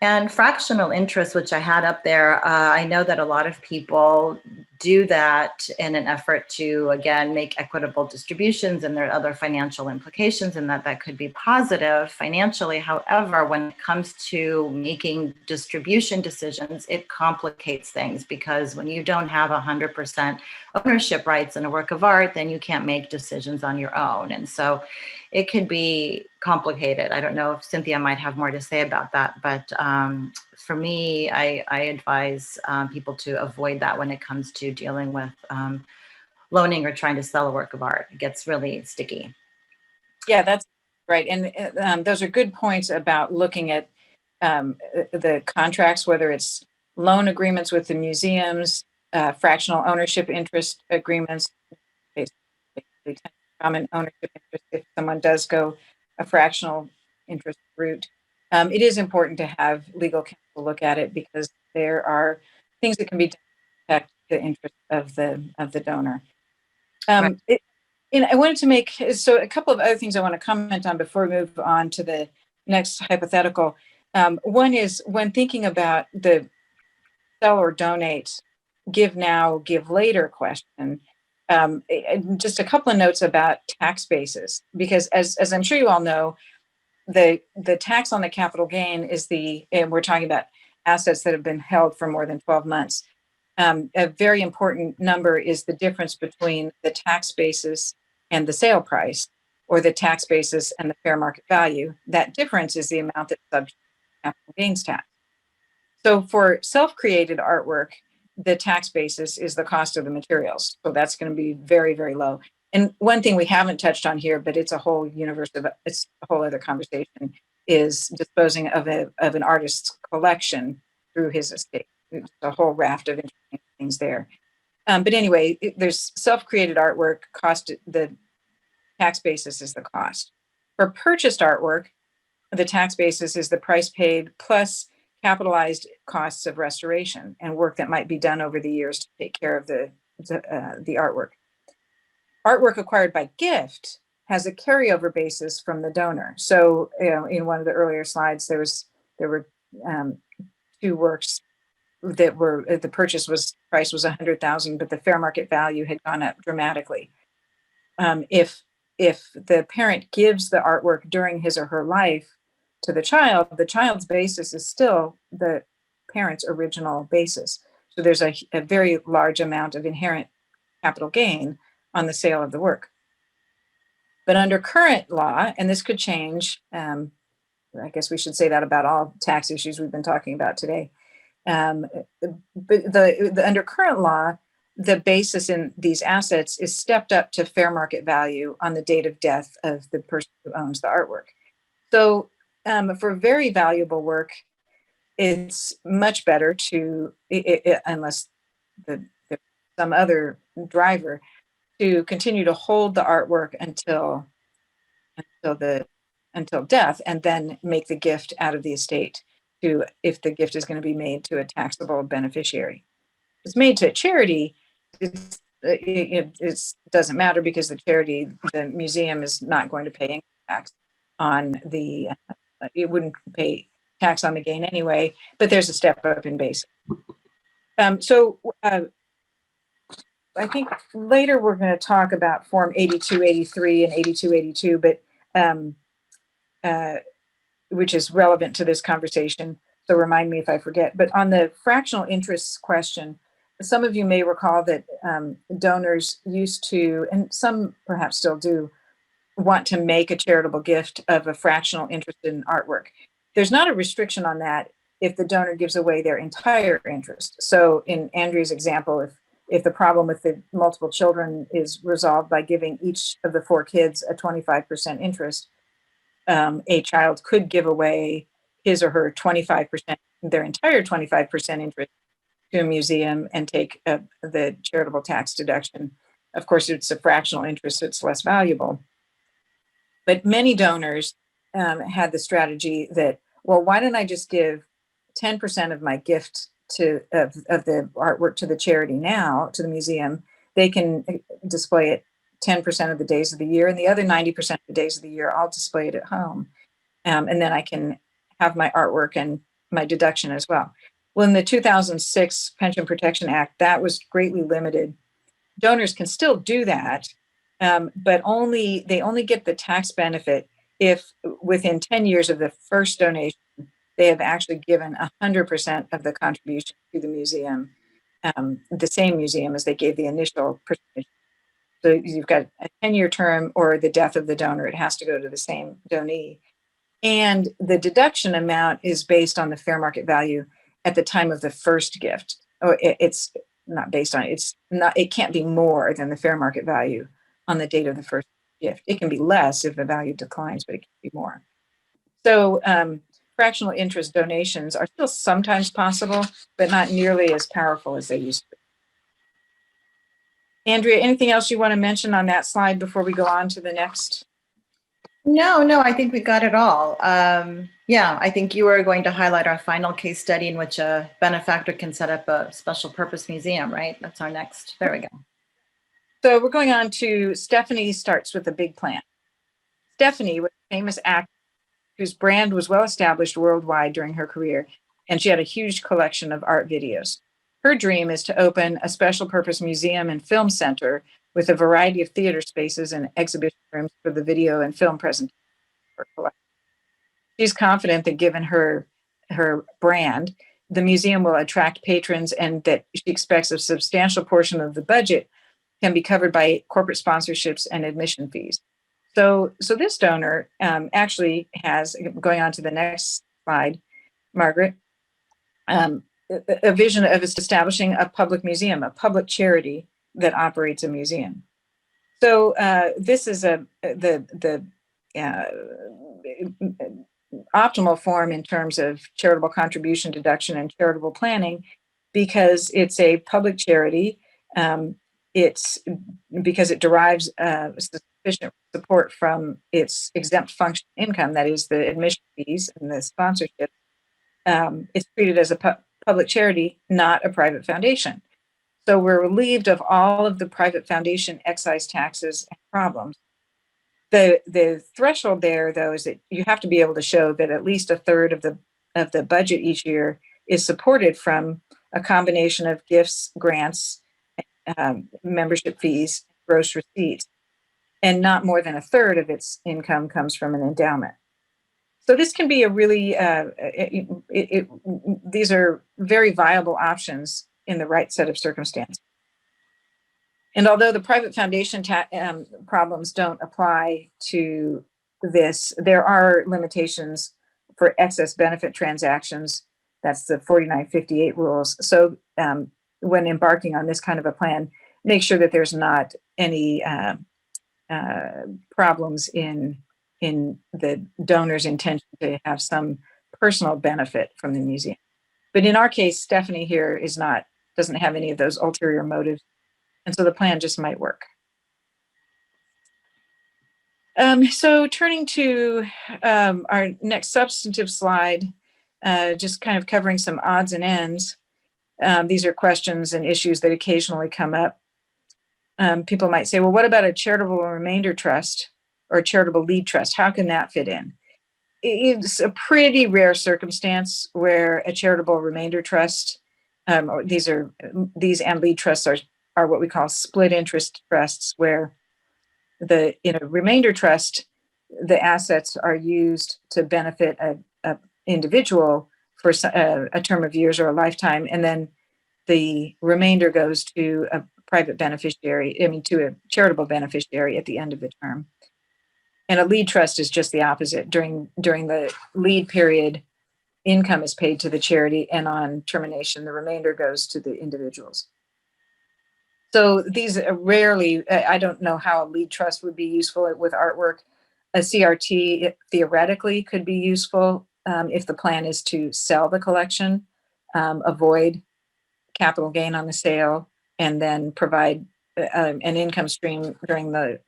S2: And fractional interest, which I had up there, I know that a lot of people do that in an effort to, again, make equitable distributions, and there are other financial implications, and that could be positive financially. However, when it comes to making distribution decisions, it complicates things, because when you don't have 100% ownership rights in a work of art, then you can't make decisions on your own. And so it could be complicated. I don't know if Cynthia might have more to say about that, but for me, I advise people to avoid that when it comes to dealing with loaning or trying to sell a work of art. It gets really sticky.
S1: Yeah, that's right. And those are good points about looking at the contracts, whether it's loan agreements with the museums, fractional ownership interest agreements, basically common ownership interest if someone does go a fractional interest route. It is important to have legal counsel look at it, because there are things that can be done to protect the interest of the donor.
S2: Right.
S1: And I wanted to make, so a couple of other things I want to comment on before we move on to the next hypothetical. One is when thinking about the sell or donate, give now, give later question, just a couple of notes about tax bases, because as I'm sure you all know, the tax on the capital gain is and we're talking about assets that have been held for more than 12 months. A very important number is the difference between the tax basis and the sale price, or the tax basis and the fair market value. That difference is the amount that's subject to capital gains tax. So for self-created artwork, the tax basis is the cost of the materials. So that's going to be very, very low. And one thing we haven't touched on here, but it's a whole universe of, it's a whole other conversation, is disposing of an artist's collection through his estate. There's a whole raft of interesting things there. But anyway, there's self-created artwork, the tax basis is the cost. For purchased artwork, the tax basis is the price paid plus capitalized costs of restoration and work that might be done over the years to take care of the artwork. Artwork acquired by gift has a carryover basis from the donor. So, in one of the earlier slides, there were two works that were, the price was $100,000, but the fair market value had gone up dramatically. If the parent gives the artwork during his or her life to the child's basis is still the parent's original basis. So there's a very large amount of inherent capital gain on the sale of the work. But under current law, and this could change, I guess we should say that about all tax issues we've been talking about today. But under current law, the basis in these assets is stepped up to fair market value on the date of death of the person who owns the artwork. So for very valuable work, it's much better to, unless there's some other driver, to continue to hold the artwork until death, and then make the gift out of the estate if the gift is going to be made to a taxable beneficiary. If it's made to a charity, it doesn't matter, because the museum is not going to pay income tax on it wouldn't pay tax on the gain anyway, but there's a step up in base. I think later we're going to talk about Form 8283 and 8282, but which is relevant to this conversation. So remind me if I forget. But on the fractional interest question, some of you may recall that donors used to, and some perhaps still do, want to make a charitable gift of a fractional interest in artwork. There's not a restriction on that if the donor gives away their entire interest. So in Andrea's example, if the problem with the multiple children is resolved by giving each of the 4 kids a 25% interest, a child could give away his or her 25%, their entire 25% interest to a museum and take the charitable tax deduction. Of course, it's a fractional interest, so it's less valuable. But many donors had the strategy that, well, why don't I just give 10% of my gift of the artwork to the charity now, to the museum? They can display it 10% of the days of the year, and the other 90% of the days of the year, I'll display it at home. And then I can have my artwork and my deduction as well. Well, in the 2006 Pension Protection Act, that was greatly limited. Donors can still do that, but they only get the tax benefit if within 10 years of the first donation, they have actually given 100% of the contribution to the museum, the same museum as they gave the initial percentage. So you've got a 10-year term or the death of the donor, it has to go to the same donee. And the deduction amount is based on the fair market value at the time of the first gift. It's not based on, it can't be more than the fair market value on the date of the first gift. It can be less if the value declines, but it can be more. So fractional interest donations are still sometimes possible, but not nearly as powerful as they used to be. Andrea, anything else you want to mention on that slide before we go on to the next?
S2: No, I think we got it all. Yeah, I think you were going to highlight our final case study in which a benefactor can set up a special purpose museum, right? That's our next. There we go.
S1: So we're going on to Stephanie starts with a big plan. Stephanie was a famous actress whose brand was well established worldwide during her career, and she had a huge collection of art videos. Her dream is to open a special purpose museum and film center with a variety of theater spaces and exhibition rooms for the video and film presentation. She's confident that given her brand, the museum will attract patrons and that she expects a substantial portion of the budget can be covered by corporate sponsorships and admission fees. So this donor actually has, going on to the next slide, Margaret, a vision of establishing a public museum, a public charity that operates a museum. So this is the optimal form in terms of charitable contribution deduction and charitable planning, because it's a public charity. It's because it derives sufficient support from its exempt function income, that is the admission fees and the sponsorship. It's treated as a public charity, not a private foundation. So we're relieved of all of the private foundation excise taxes and problems. The threshold there, though, is that you have to be able to show that at least a third of the budget each year is supported from a combination of gifts, grants, membership fees, gross receipts, and not more than a third of its income comes from an endowment. So this can be a really, these are very viable options in the right set of circumstances. And although the private foundation problems don't apply to this, there are limitations for excess benefit transactions. That's the 4958 rules. So when embarking on this kind of a plan, make sure that there's not any problems in the donor's intention to have some personal benefit from the museum. But in our case, Stephanie here doesn't have any of those ulterior motives. And so the plan just might work. So turning to our next substantive slide, just kind of covering some odds and ends. These are questions and issues that occasionally come up. People might say, well, what about a charitable remainder trust or a charitable lead trust? How can that fit in? It's a pretty rare circumstance where a charitable remainder trust, or these and lead trusts are what we call split interest trusts, where in a remainder trust, the assets are used to benefit a individual for a term of years or a lifetime, and then the remainder goes to a private beneficiary, to a charitable beneficiary at the end of the term. And a lead trust is just the opposite. During the lead period, income is paid to the charity, and on termination, the remainder goes to the individuals. So these are rarely, I don't know how a lead trust would be useful with artwork. A CRT theoretically could be useful if the plan is to sell the collection, avoid capital gain on the sale, and then provide an income stream during the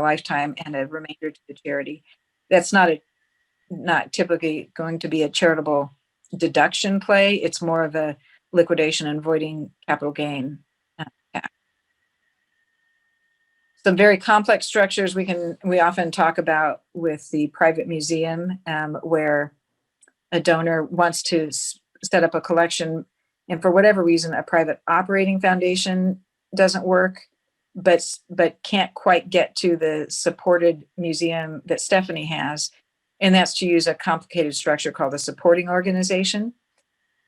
S1: lifetime and a remainder to the charity. That's not typically going to be a charitable deduction play. It's more of a liquidation and avoiding capital gain. Some very complex structures we often talk about with the private museum, where a donor wants to set up a collection, and for whatever reason, a private operating foundation doesn't work, but can't quite get to the supported museum that Stephanie has, and that's to use a complicated structure called a supporting organization.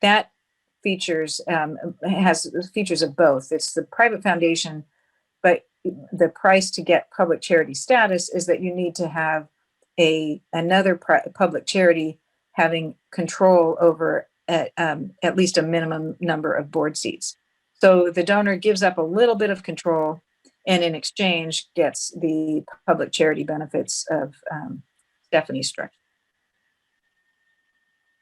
S1: That has features of both. It's the private foundation, but the price to get public charity status is that you need to have another public charity having control over at least a minimum number of board seats. So the donor gives up a little bit of control, and in exchange gets the public charity benefits of Stephanie's structure.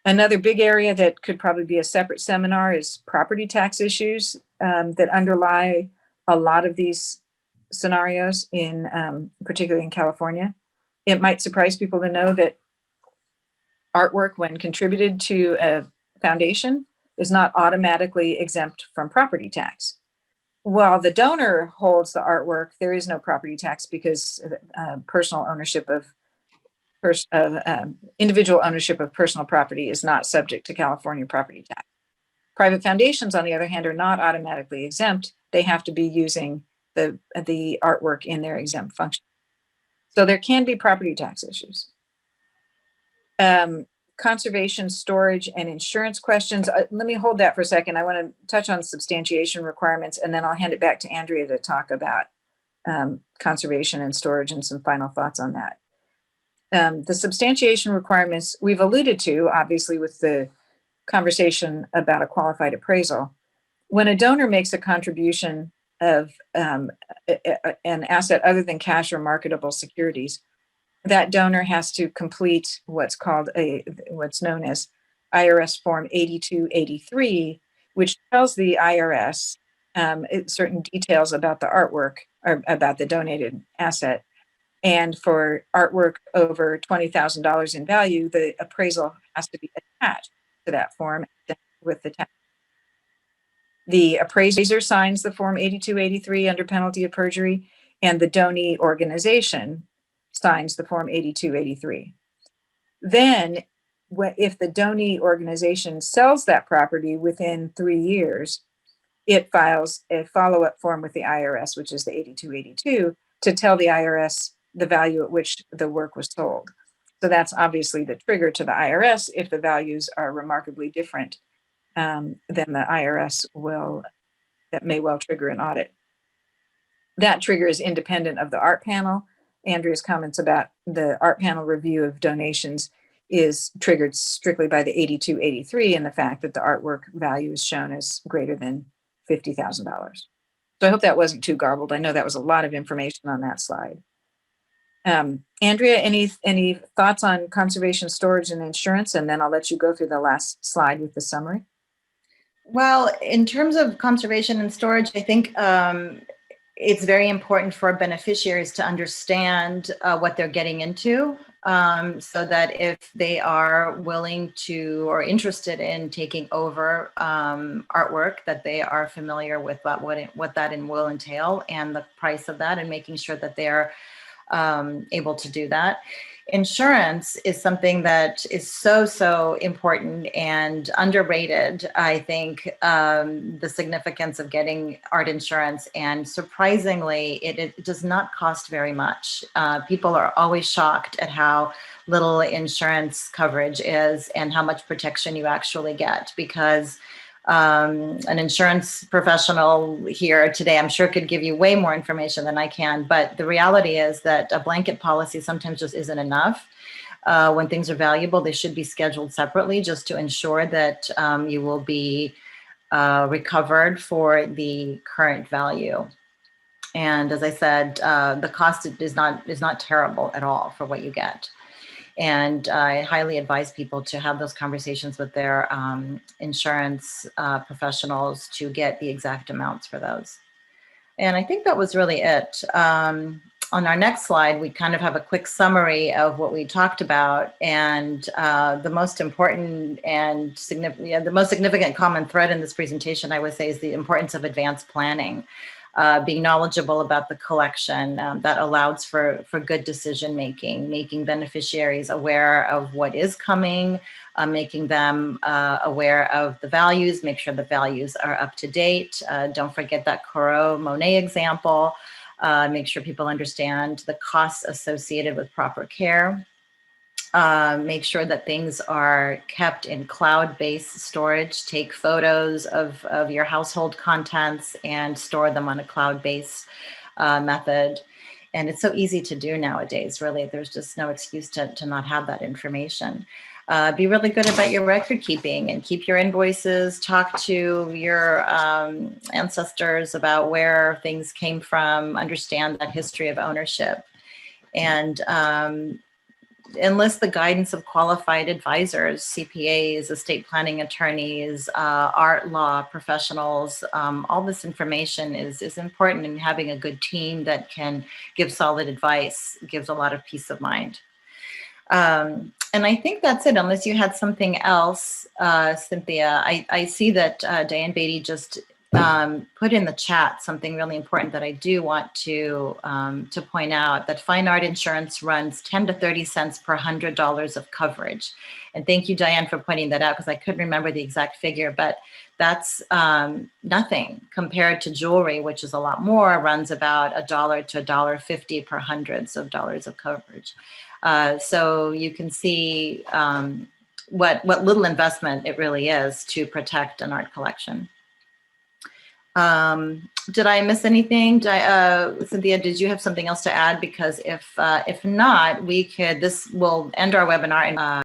S1: Another big area that could probably be a separate seminar is property tax issues that underlie a lot of these scenarios, particularly in California. It might surprise people to know that artwork, when contributed to a foundation, is not automatically exempt from property tax. while the donor holds the artwork, there is no property tax because personal ownership of individual ownership of personal property is not subject to California property tax. Private foundations, on the other hand, are not automatically exempt. They have to be using the artwork in their exempt function. So there can be property tax issues. Conservation, storage, and insurance questions. Let me hold that for a second. I want to touch on substantiation requirements, and then I'll hand it back to Andrea to talk about conservation and storage and some final thoughts on that. The substantiation requirements we've alluded to, obviously, with the conversation about a qualified appraisal. When a donor makes a contribution of an asset other than cash or marketable securities, that donor has to complete what's known as IRS Form 8283, which tells the IRS certain details about the artwork or about the donated asset. And for artwork over $20,000 in value, the appraisal has to be attached to that form with the tax. The appraiser signs the Form 8283 under penalty of perjury, and the donee organization signs the Form 8283. Then, if the donee organization sells that property within 3 years, it files a follow-up form with the IRS, which is the 8282, to tell the IRS the value at which the work was sold. So that's obviously the trigger to the IRS. If the values are remarkably different, then the IRS that may well trigger an audit. That trigger is independent of the art panel. Andrea's comments about the art panel review of donations is triggered strictly by the 8283 and the fact that the artwork value is shown as greater than $50,000. So I hope that wasn't too garbled. I know that was a lot of information on that slide. Andrea, any thoughts on conservation, storage, and insurance? And then I'll let you go through the last slide with the summary.
S2: Well, in terms of conservation and storage, I think it's very important for beneficiaries to understand what they're getting into, so that if they are willing to or interested in taking over artwork, that they are familiar with what that will entail and the price of that, and making sure that they're able to do that. Insurance is something that is so important and underrated. I think the significance of getting art insurance, and surprisingly, it does not cost very much. People are always shocked at how little insurance coverage is and how much protection you actually get, because an insurance professional here today, I'm sure, could give you way more information than I can. But the reality is that a blanket policy sometimes just isn't enough. When things are valuable, they should be scheduled separately just to ensure that you will be recovered for the current value. And as I said, the cost is not terrible at all for what you get. And I highly advise people to have those conversations with their insurance professionals to get the exact amounts for those. And I think that was really it. On our next slide, we kind of have a quick summary of what we talked about. And the most important and the most significant common thread in this presentation, I would say, is the importance of advanced planning. Being knowledgeable about the collection that allows for good decision making beneficiaries aware of what is coming, making them aware of the values, make sure the values are up to date. Don't forget that Corot Monet example. Make sure people understand the costs associated with proper care. Make sure that things are kept in cloud-based storage. Take photos of your household contents and store them on a cloud-based method. And it's so easy to do nowadays, really. There's just no excuse to not have that information. Be really good about your record keeping and keep your invoices. Talk to your ancestors about where things came from. Understand that history of ownership. And enlist the guidance of qualified advisors, CPAs, estate planning attorneys, art law professionals. All this information is important, and having a good team that can give solid advice gives a lot of peace of mind. And I think that's it, unless you had something else, Cynthia. I see that Diane Beatty just put in the chat something really important that I do want to point out, that fine art insurance runs 10 to 30 cents per $100 of coverage. And thank you, Diane, for pointing that out, because I couldn't remember the exact figure, but that's nothing compared to jewelry, which is a lot more, runs about $1 to $1.50 per hundreds of dollars of coverage. So you can see what little investment it really is to protect an art collection. Did I miss anything? Cynthia, did you have something else to add? Because if not, this will end our webinar. And